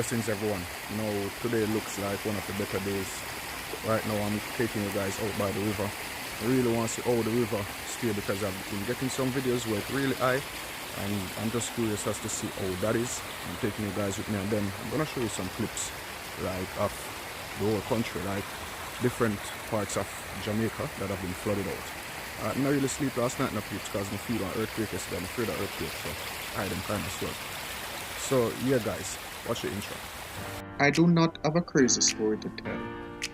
Blessings everyone. You know, today looks like one of the better days. Right now I'm taking you guys out by the river. I really want to see how the river stay because I've been getting some videos where it's really high and I'm just curious as to see how that is. I'm taking you guys with me and then I'm gonna show you some clips like of the whole country, like different parts of Jamaica that have been flooded out. I didn't really sleep last night in the peeps because I feel an earthquake yesterday. I'm afraid of earthquake, so I them kind of slow. So yeah guys, watch the intro. I do not have a crazy story to tell,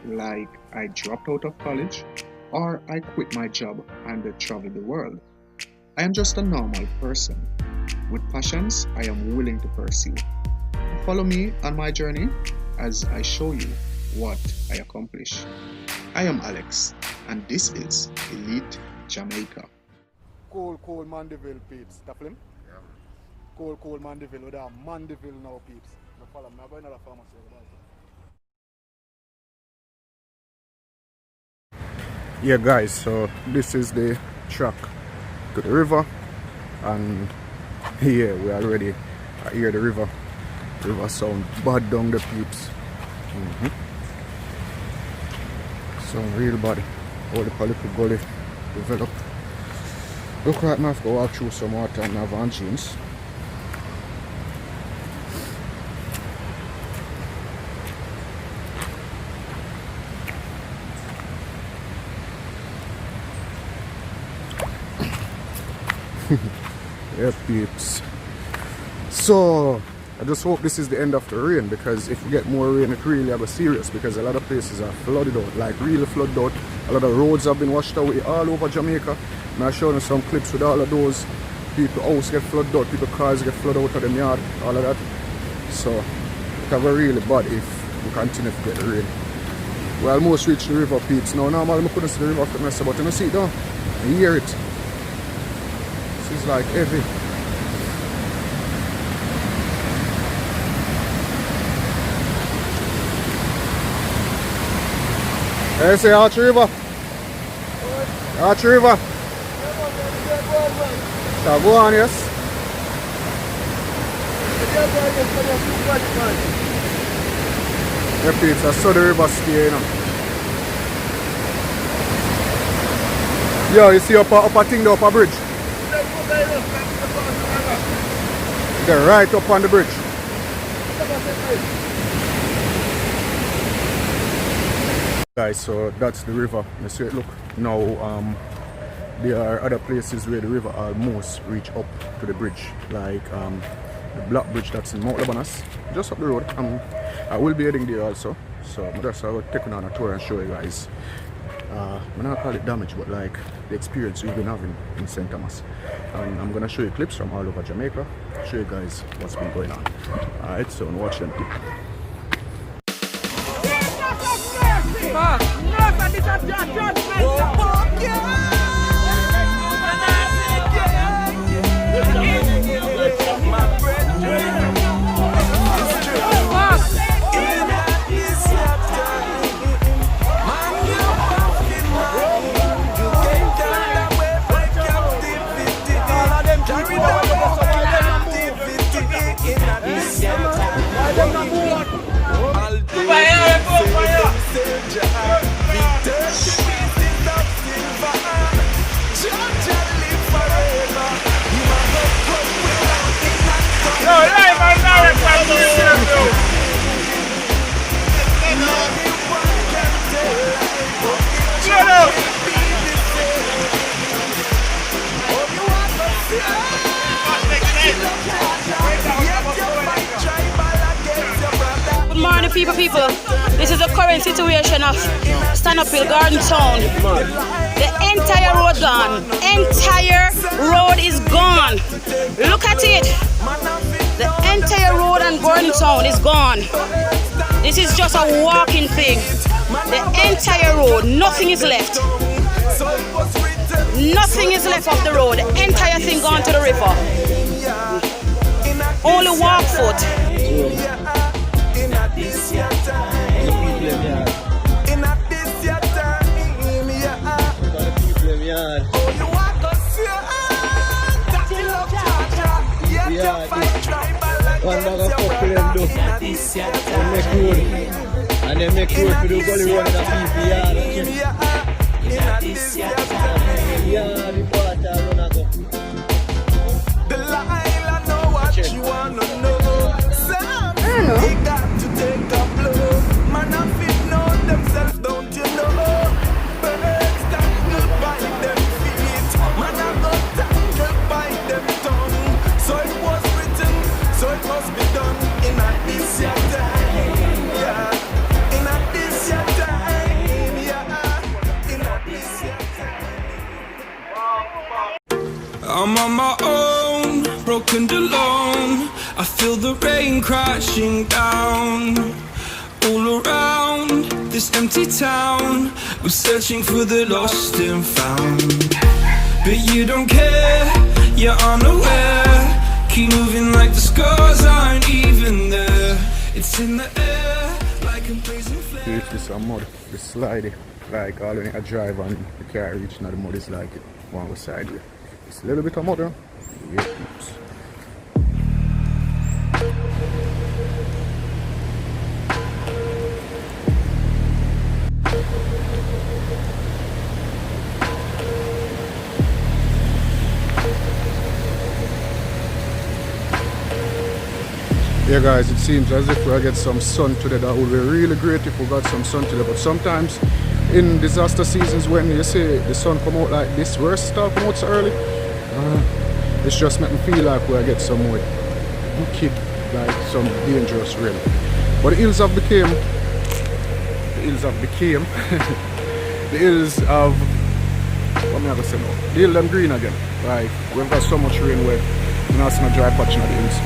like I dropped out of college or I quit my job and traveled the world. I am just a normal person with passions I am willing to pursue. Follow me on my journey as I show you what I accomplish. I am Alex and this is Elite Jamaica. Cool Mandeville peeps, the film? Yeah. Cool Mandeville, with a Mandeville now peeps. The follow me, I'm going to the pharmacy. Yeah guys, so this is the track to the river and here we are already hear the river sound bad down the peeps. Sound real bad. All the little gully develop. Look right now, I have to walk through some water and have on jeans. Yeah peeps, so I just hope this is the end of the rain, because if we get more rain it really will be serious, because a lot of places are flooded out, like really flooded out. A lot of roads have been washed away all over Jamaica. And I've shown you some clips with all of those people, house get flooded out, people cars get flooded out of them yard, all of that. So it will be really bad if we continue to get the rain. We almost reached the river peeps. Now normally I couldn't see the river after mess, but you see it now, you hear it. It's like heavy. Hey, say Arch River. Arch River. So go on, yes. Yep, it's a Southern River stay, you know. Yo, you see up a thing there, up a bridge? They're right up on the bridge. Guys, so that's the river. You see it, look. Now there are other places where the river almost reach up to the bridge, like the Black Bridge that's in Mount Lebanon, just up the road. I will be heading there also, so I'm just taking on a tour and show you guys. I'm not call it damage, but like the experience we've been having in St. Thomas. And I'm gonna show you clips from all over Jamaica, show you guys what's been going on. Alright, so watch them. Good morning, people. This is the current situation of Stand Up Hill Garden Town. The entire road gone. Entire road is gone. Look at it. The entire road and Garden Town is gone. This is just a walking thing. The entire road, nothing is left. Nothing is left of the road. The entire thing gone to the river. Only walk foot. One bag of fuck to them do. They make road. And they make road for the gully road in a people yard. Yeah, the water run a go. Delilah know what you wanna know. Sam, they got to take a blow. Man, I fit know themselves, don't you know? Birds tangled by them feet. Man, I got tangled by them tongue. So it was written, so it must be done in a this your time, yeah. In a this your time, yeah. In a this your time. I'm on my own, broken alone. I feel the rain crashing down all around this empty town. We're searching for the lost and found, but you don't care, you're unaware. Keep moving like the scars aren't even there. It's in the air like a blazing flame. This is some mud, it's slidey. Like all when I drive and the car reach now the mud is like one side here. It's a little bit of mud, huh? Yeah, oops. Yeah guys, it seems as if we'll get some sun today. That would be really great if we got some sun today, but sometimes in disaster seasons when you see the sun come out like this, where it start come out so early, it's just make me feel like we'll get some more wicked, like some dangerous rain. But the hills have become the hills of, what am I gonna say now? The hills them green again. Like we've got so much rain where we're not seeing a dry patch in the hills.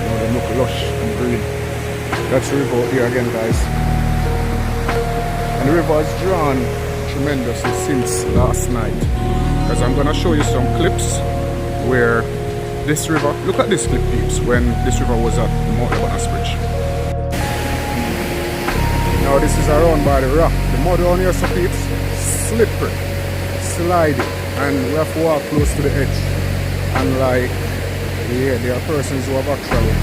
Now they look lush and green. That's the river out here again, guys. And the river has drawn tremendously since last night. Because I'm gonna show you some clips where this river, look at this clip peeps, when this river was at the Mount Lebanon's Bridge. Now this is around by the rock. The mud around here, so peeps, slippery, sliding, and we have to walk close to the edge. And like, yeah, there are persons who have actually,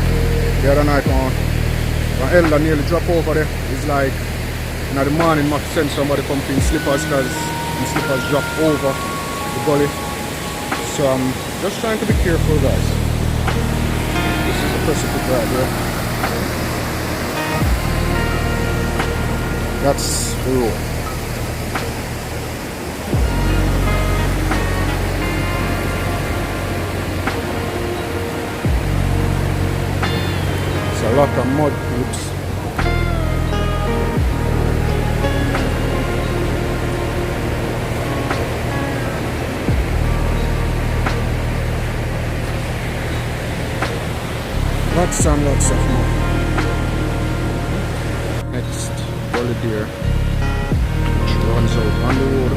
the other night one elder nearly dropped over there. It's like, in the morning must send somebody come in slippers because the slippers drop over the gully. So I'm just trying to be careful, guys. This is the precipice right there. That's the road. It's a lot of mud. Oops. Lots and lots of mud. Next gully there, which runs out on the road,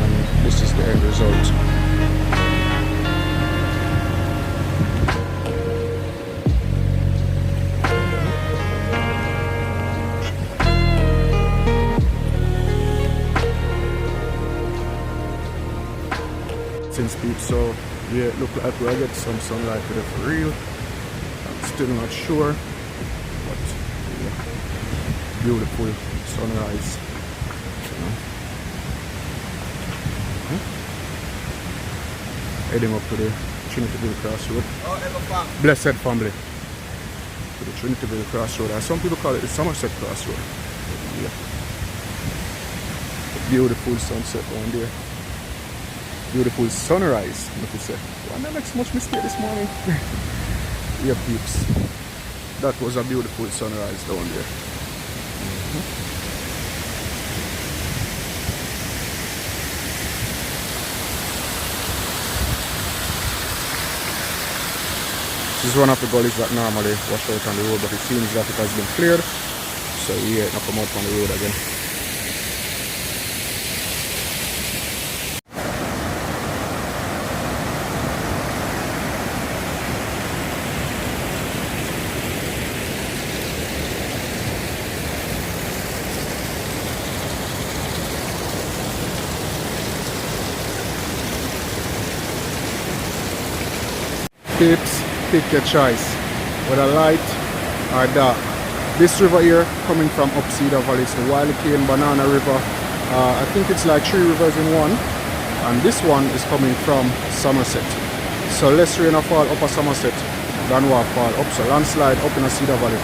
and this is the end result. Since people, so yeah, it look like we'll get some sunlight today for real. I'm still not sure, but yeah, beautiful sunrise. Heading up to the Trinityville Crossroad. Blessed family. To the Trinityville Crossroad, and some people call it the Somerset Crossroad. Yeah. A beautiful sunset down there. Beautiful sunrise, let me say. Well, I make so much mistake this morning. Yeah, peeps. That was a beautiful sunrise down there. This is one of the gullies that normally wash out on the road, but it seems that it has been cleared. So yeah, it not come out on the road again. Peeps, pick your choice, whether light or dark. This river here coming from up Cedar Valley, it's the Wiley Cane Banana River. I think it's like 3 rivers in one, and this one is coming from Somerset. So less rain fall up at Somerset than what fall up, so landslide up in a Cedar Valley.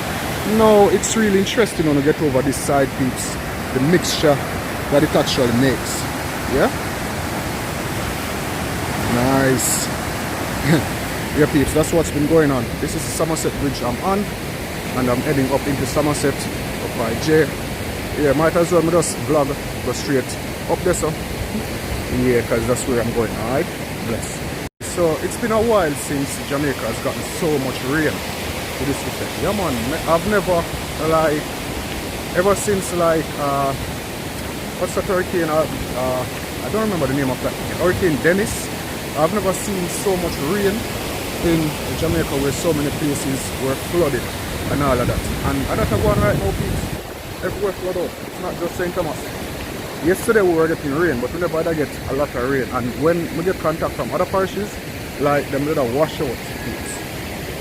Now it's really interesting when you get over this side, peeps, the mixture that it actually makes. Yeah? Nice. Yeah, peeps, that's what's been going on. This is the Somerset Bridge I'm on, and I'm heading up into Somerset, up by J. Yeah, might as well just vlog, go straight up there, so. Yeah, because that's where I'm going, alright? Bless. So, it's been a while since Jamaica has gotten so much rain to this effect. Yeah, man, I've never, like, ever since, like, what's that hurricane? I don't remember the name of that. Hurricane Dennis. I've never seen so much rain in Jamaica where so many places were flooded and all of that. And that's going right now, people. Everywhere flooded out. It's not just St. Thomas. Yesterday we were getting rain, but we never had get a lot of rain. And when we get contact from other parishes, like them little wash out.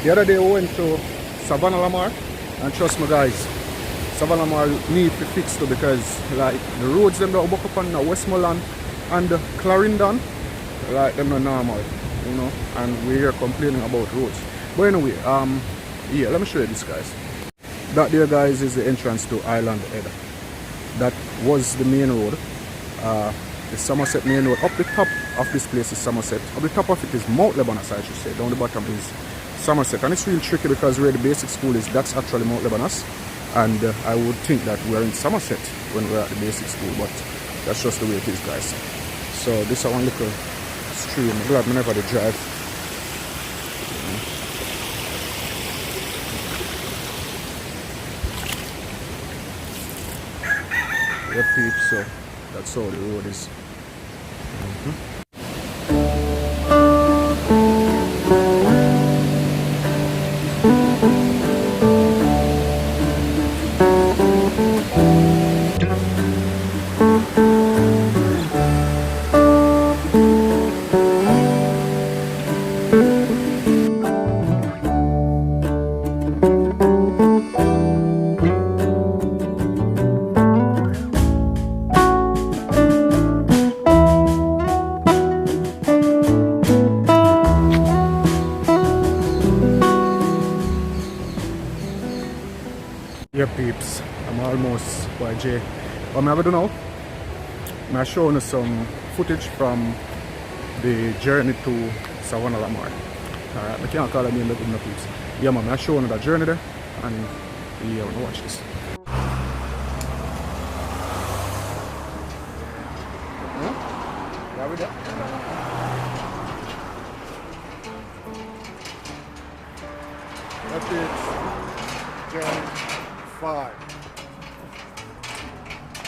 The other day we went to Savannah Lamar, and trust me guys, Savannah Lamar need to fix too, because like the roads them that we up on Westmoreland and Clarendon, like them not normal, you know, and we're here complaining about roads. But anyway, yeah, let me show you this, guys. That there, guys, is the entrance to Island Head. That was the main road, the Somerset main road. Up the top of this place is Somerset. Up the top of it is Mount Lebanon, I should say. Down the bottom is Somerset, and it's really tricky because where the basic school is, that's actually Mount Lebanon, and I would think that we're in Somerset when we're at the basic school, but that's just the way it is, guys. So this is one little stream. I'm glad whenever they drive. Yeah, peeps, so that's how the road is. Yeah, peeps, I'm almost by J. What I'm going to do now, I'm going to show you some footage from the journey to Savannah Lamar. Alright, I can't call it name, but no, peeps. Yeah, man, I'm going to show you that journey there, and yeah, I'm going to watch this. Yeah, we there. That's it. Journey 5.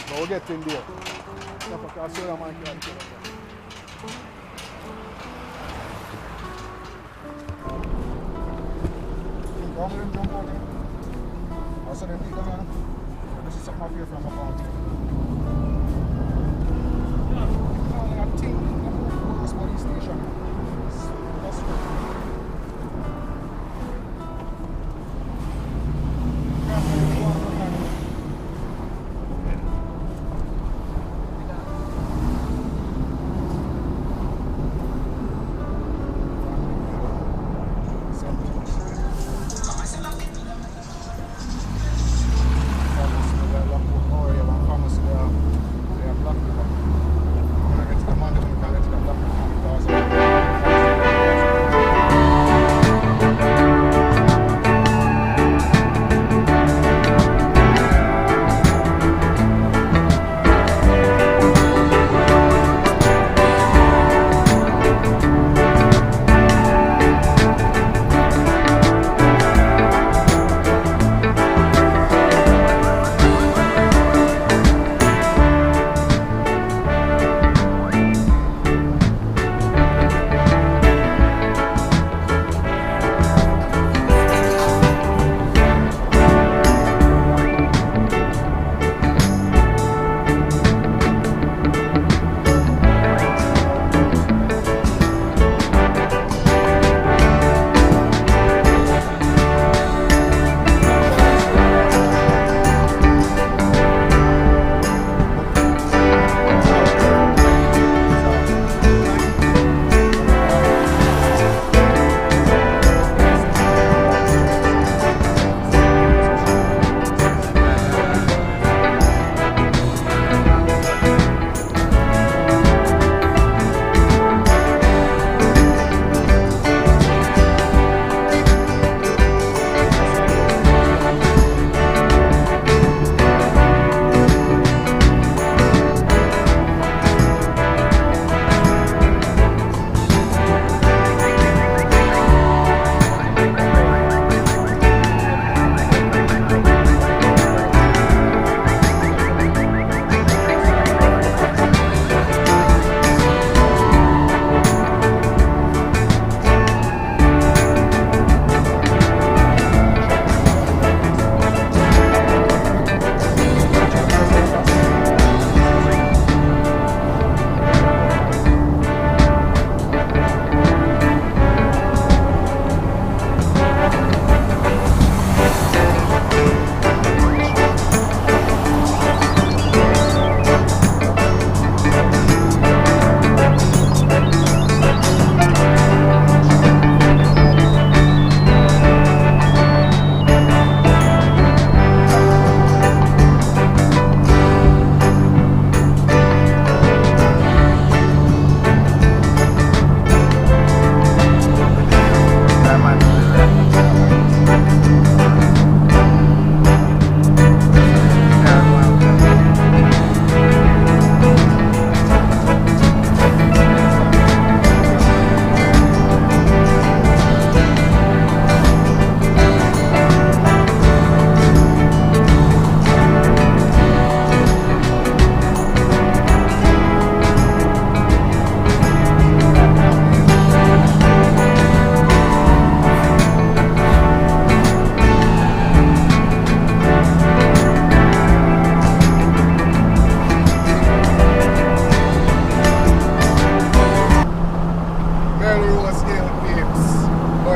But we'll get in there. I'll show you my car. How many jump out there? I saw them take them on. This is something I feel from about. I think I'm this police station. That's right.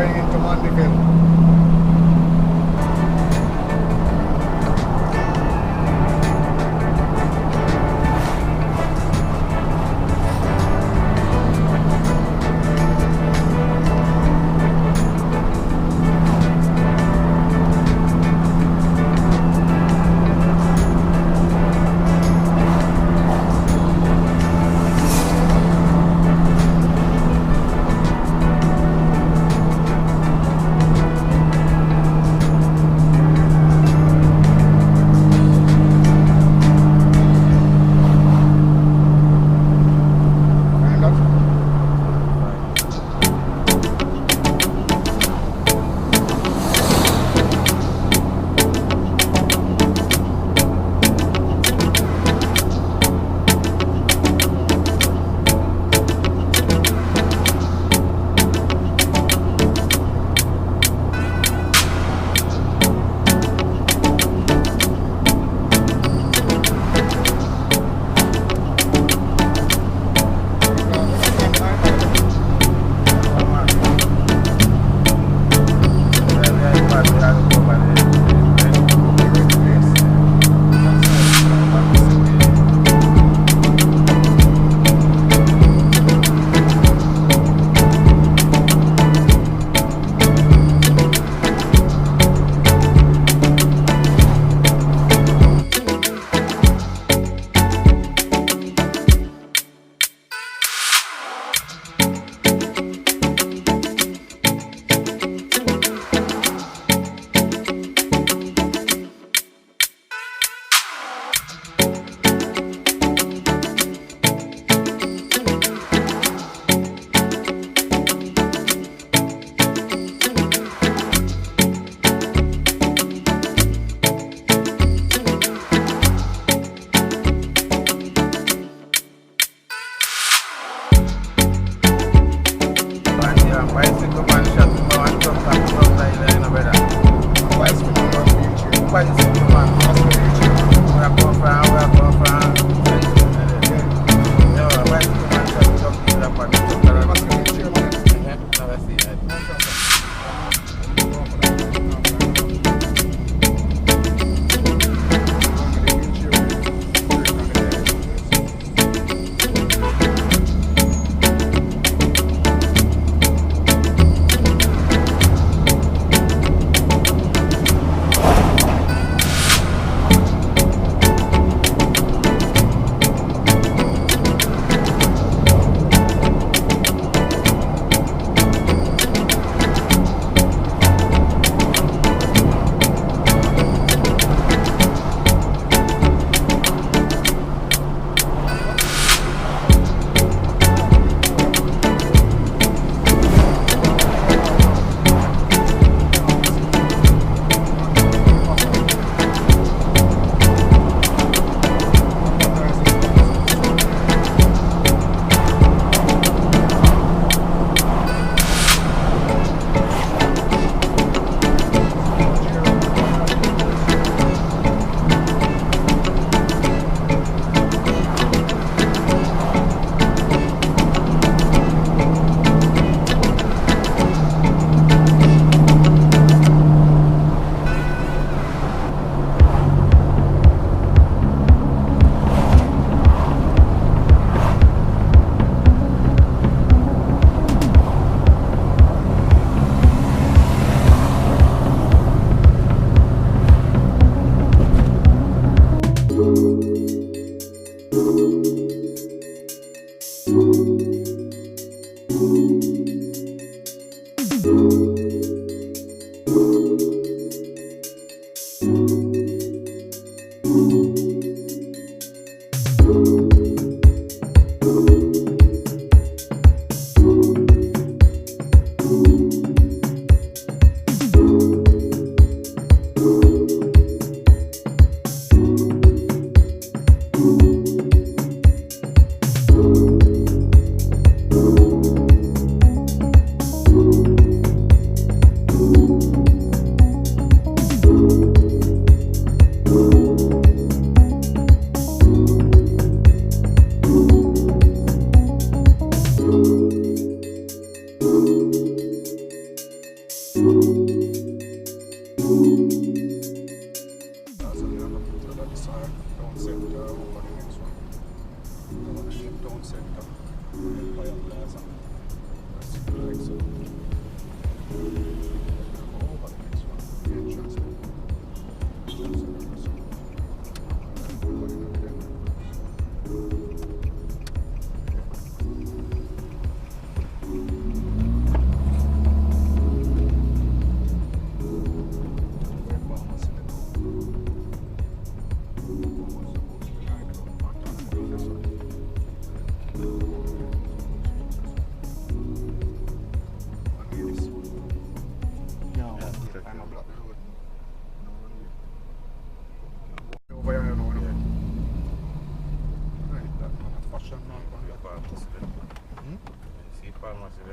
going into Mandeville.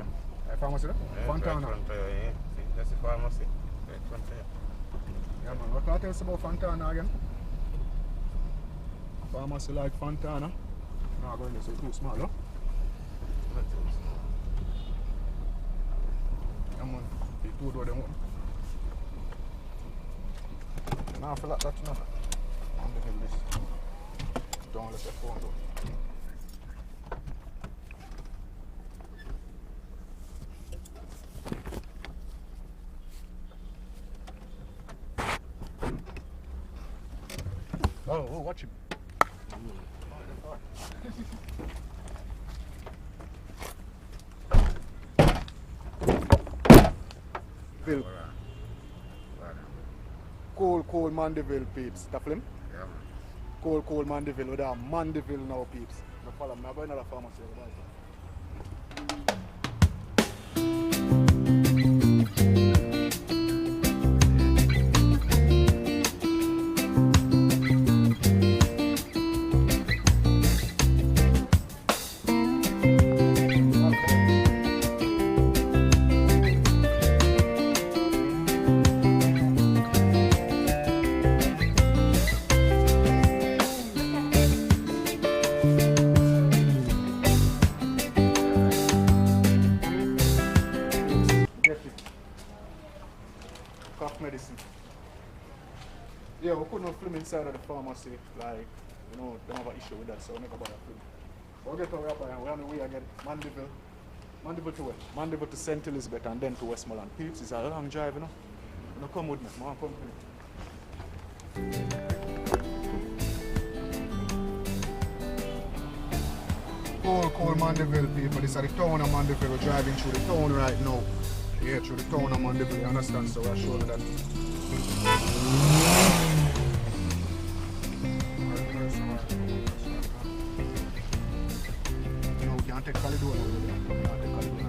them. Pharmacy there? Fontana. Right front, yeah. See, that's the pharmacy. Right front there. Yeah, man. What can I tell us about Fontana again? Pharmacy like Fontana. Not going to say too small, huh? Not too small. Yeah, man. The two door them open. Now I feel like that, you know. I'm the hell this. Don't let your phone go. Oh, watch him. Bill. Cold Mandeville peeps. That film? Yeah, man. Cold Mandeville. With a Mandeville now peeps. You follow me. I'm going to another pharmacy. Medicine. Yeah, we put no film inside of the pharmacy, like, you know, they have an issue with that, so we never buy a film. We'll get our buy and we're on the way again. Mandeville to where? Mandeville to St. Elizabeth and then to Westmoreland. Peeps, it's a long drive, you know. You know, come with me, man, come with me. Cold Mandeville people, this is the town of Mandeville. We're driving through the town right now. Yeah, through the town of Mandeville, you understand? So we're showing that. No, we can't take Caledonia. We can't take Caledonia.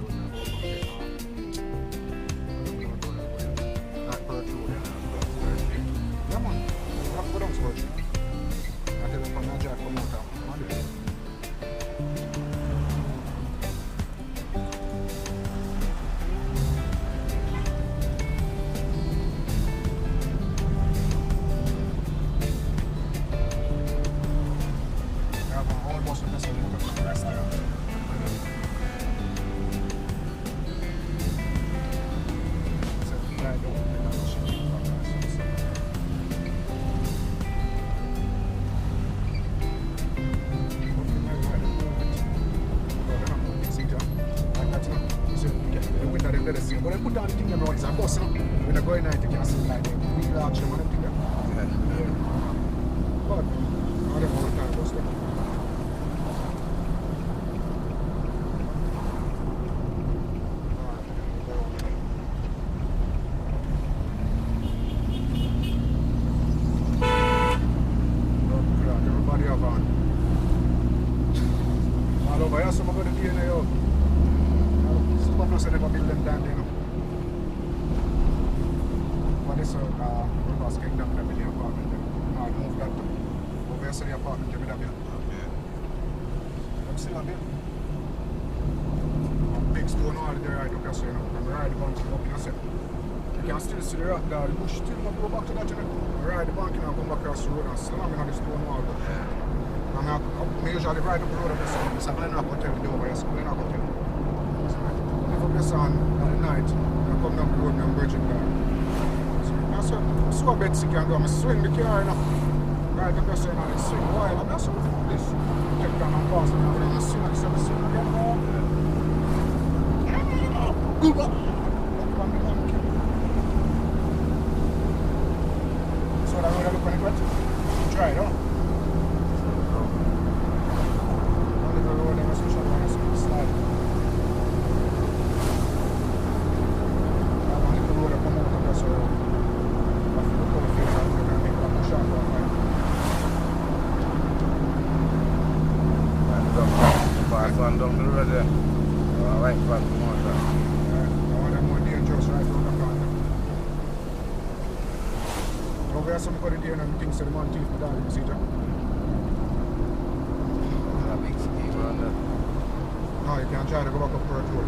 Not Perth Road. Yeah, man. We have to go down to Perth. I tell them from that drive from out of Mandeville. But I put down the thing them round, it's a bus, you know. When I go in there, you can see like the wheel arch and them thing there. Yeah. But I don't know what time bus there. Everybody have on. All over here, some of the DNA out. Super plus never build them down, you know. But this Reverse Kingdom, the building apartment, now I moved that to over here, so the apartment came in that building. Okay. I'm still a building. Big stone all there, right up here, so you know, and ride the bank up in a second. You can still see the rock there, the bush still not go back to that, you know. Ride the bank, you know, come back across the road and slam in the stone wall. And I usually ride up the road up there, so I'm not going to tell you over here, so I'm not going to tell you. Up the sun at the night, I come down the road and I'm bridging there. So Betsy can go, I swing the car, you know. Right up the sun and it's swing wild. I'm not so foolish. Take down and pass and I'm going to swing and swing again. Go back. So that road I look when it wet? Try it, huh? On the road, I must shut down and slide. Down the road there. Right back to Martha. I want them more dangerous right around the corner. Over here, some got it there and things to the man teeth for that, you see that? A big scheme around there. No, you can't try to go back up Perth Road.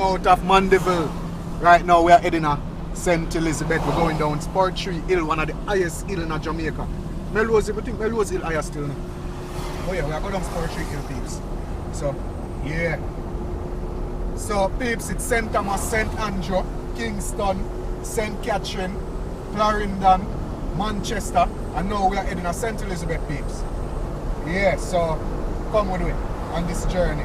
out of Mandeville. Right now we are heading to St. Elizabeth. We're going down Sport Tree Hill, one of the highest hill in Jamaica. Melrose, I think Melrose Hill higher still now. Oh yeah, we are going down Sport Tree Hill, peeps. So, yeah. So, peeps, it's St. Thomas, St. Andrew, Kingston, St. Catherine, Clarendon, Manchester, and now we are heading to St. Elizabeth, peeps. Yeah, so come with me on this journey.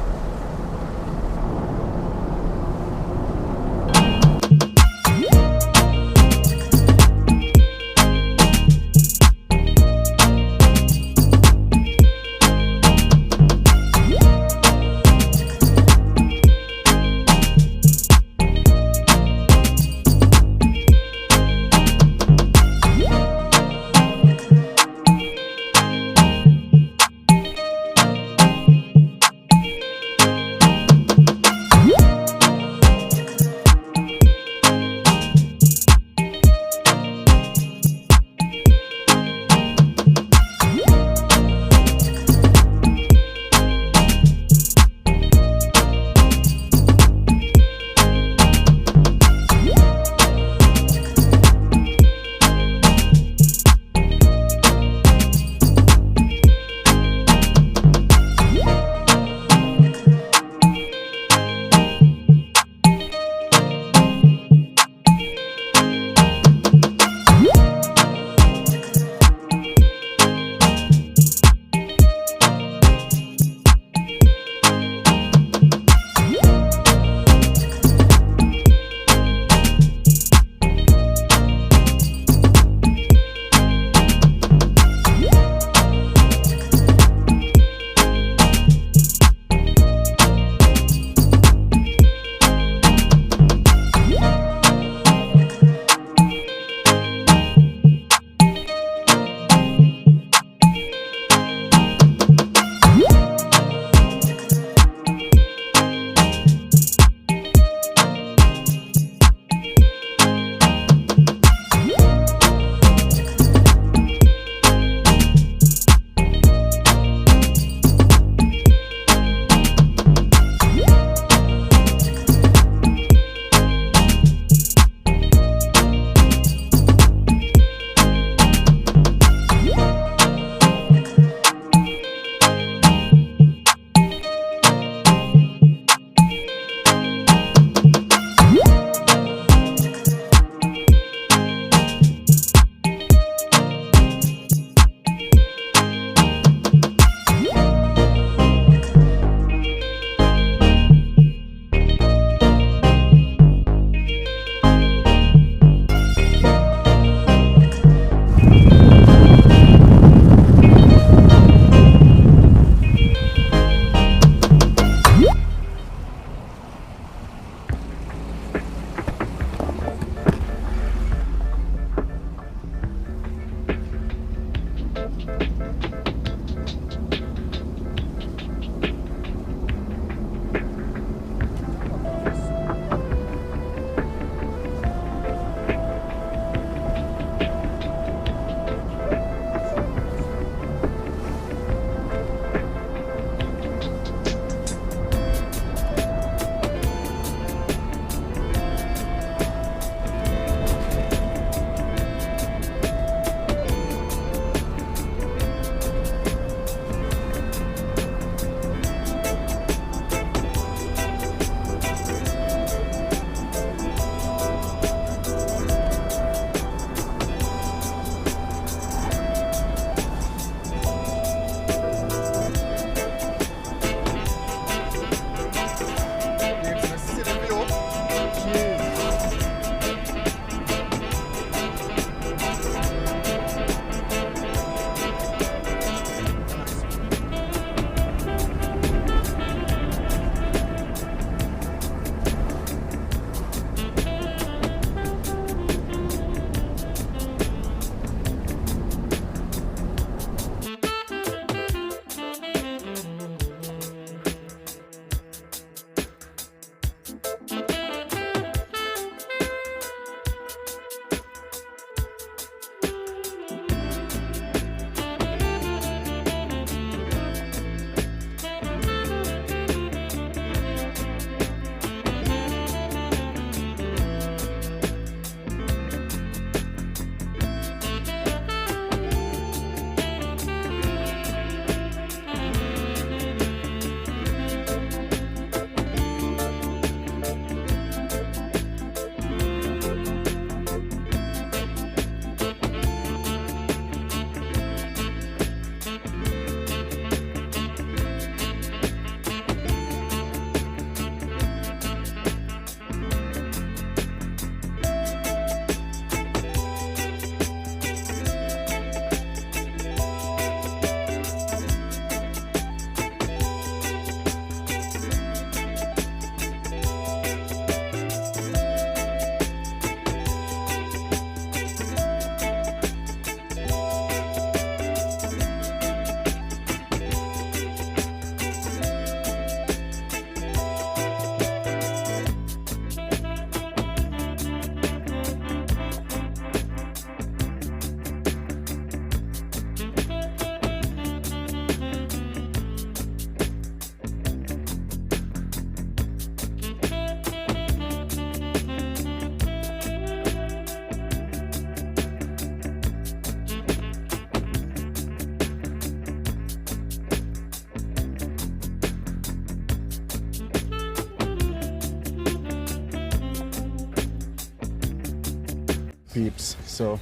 peeps. So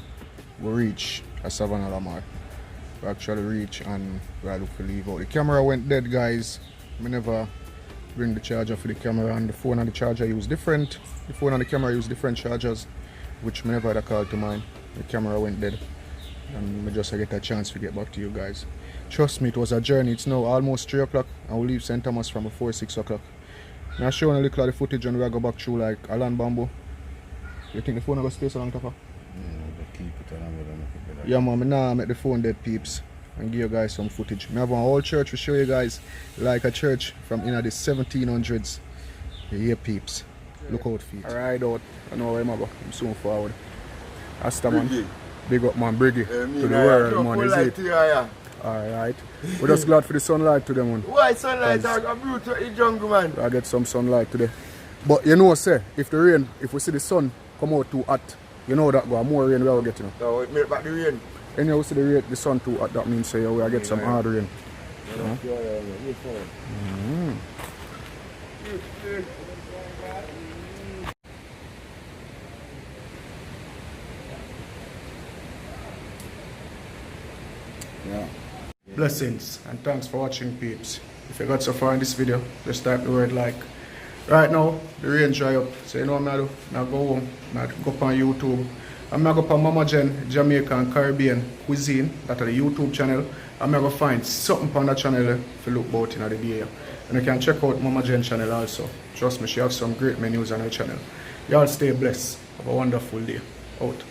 we reach a Savannah Lamar. We actually reach and we are looking to leave out. The camera went dead, guys. We never bring the charger for the camera, and the phone and the charger use different. The phone and the camera use different chargers, which me never had a call to mine. The camera went dead. And we just get a chance to get back to you guys. Trust me, it was a journey. It's now almost 3 o'clock and we leave St. Thomas from before 6 o'clock. Now showing a little of the footage when we go back through like Alan Bamboo. You think the phone will stay so long, Tapa? Yeah man, I now make the phone dead, peeps, and give you guys some footage. I have an old church to show you guys, like a church from the 1700s. You hear, peeps. Look out feet. Alright out. I know where I'm going. I'm soon forward. Asta man. Big up man, Briggy. To the world man, is it? Alright. We're just glad for the sunlight today man. Why sunlight? I got brutal in the jungle man. I get some sunlight today. But you know say, if the rain, if we see the sun come out too hot, you know that go more rain we will get, you know. So it make back the rain. And you see the sun too hot, that means say we will get some hard rain. Yeah. Blessings and thanks for watching, peeps. If you got so far in this video, just type the word like. Right now, the rain dry up, so you know what I'm going to do? I go home, I go up on YouTube. I'm going to go up on Mama Jen, Jamaica and Caribbean Cuisine, that's the YouTube channel. I'm going to find something on that channel to look about in the day. And you can check out Mama Jen channel also. Trust me, she has some great menus on her channel. Y'all stay blessed. Have a wonderful day. Out.